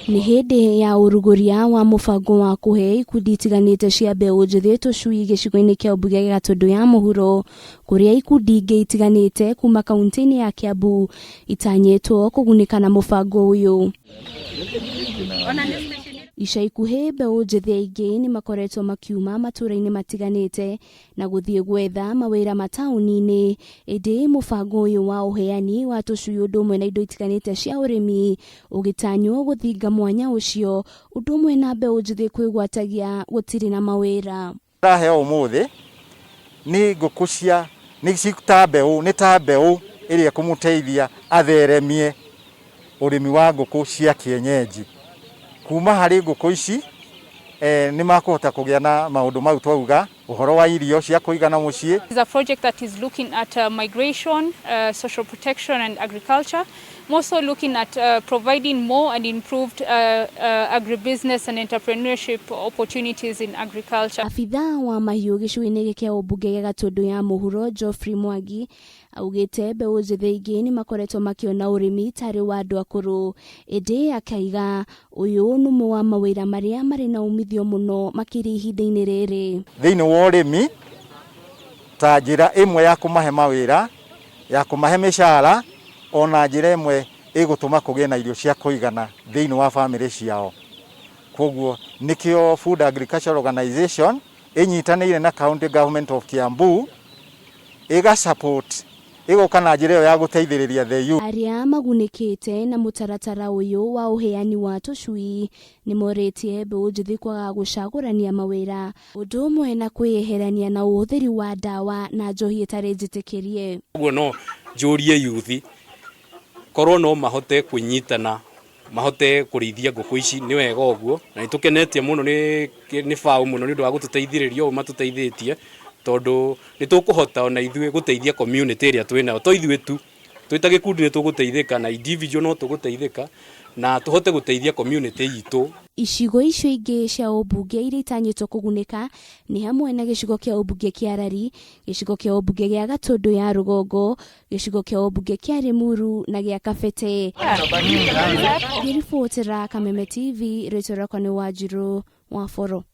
Ni hindi ya uruguria wa mubango wa kuhe ikundi itiganite cia mbeu njithi tucuui gicigo-ini kia umbunge gia Gatundu ya Muhurio, kuria ikundi ingi itiganite kuma kaunti-ini ya Kiambu itanyitwo kugunika na mubango uyu. Ica ikuhi mbeu njithi aingi ni makoretwo makiuma matura-ini matiganite na guthie gwetha mawira matauni-ini, indi mubango uyu wa uheani wa tucuui undu umwe na indo itiganite cia urimi ugitanywo guthinga mwanya ucio undu umwe na mbeu njithi kwigwatagia gutiri na mawira. Raheo umuthi ni ngukucia ni cita mbeu ni ta mbeu iria kumuteithia atheremie urimi wa nguku cia kienyeji. Kuuma hari nguku ici ni makuhota kugia na maundu mau twauga uhoro wa irio cia kuigana mucii. It's a project that is looking at migration, social protection and agriculture. I'm also looking at providing more and improved agribusiness and entrepreneurship opportunities in agriculture. Afitha wa mahiu gicigo-ini kia umbunge gia Gatundu ya Muhurio Geoffrey Mwangi augite mbeu njithi ingi ni makoretwo makiona urimi tari wa andu akuru, indi akaiga uyu ni umwe wa mawira maria mari na umithio muno makiri ihinda-ini riri. Thiini wa urimi ta njira imwe ya kumahe mawira ya kumahe mishara ona njira imwe igutuma kugie na irio cia kuigana thiini wa family ciao. Koguo nikio Food Agriculture Organization inyitanire na County Government of Kiambu iga support igukana njira ya guteithiriria the youth. Aria magunikite na mutaratara uyu wa uheani wa tucuui ni moretie mbeu njithi kwaga gucagurania mawira undu umwe na kwiyeherania na uhuthiri wa dawa na njohi itari njitikirie. Koguo no njurie youth korwo no mahote kunyitana mahote kurithia nguku ici ni wega uguo na nitukenetie muno ni fau muno ni ndu wa gututeithiriria matuteithitie tondu ni tukuhota ona ithuĩ guteithia community ĩrĩa twĩnayo to ithuĩ tu twĩta gikundi ni tuguteithĩka na individual no tuguteithĩka na tuhote guteithia community itu. Icigo icio ingi cia umbunge iria itanyitwo kugunika ni hamwe na gicigo kia umbunge kia Rari, gicigo kia umbunge gia Gatundu ya Rugongo, gicigo kia umbunge kia Limuru na gia Kabete. Ngiri Kameme TV, rĩtwa rĩakwa nĩ Wanjiru wa Foro.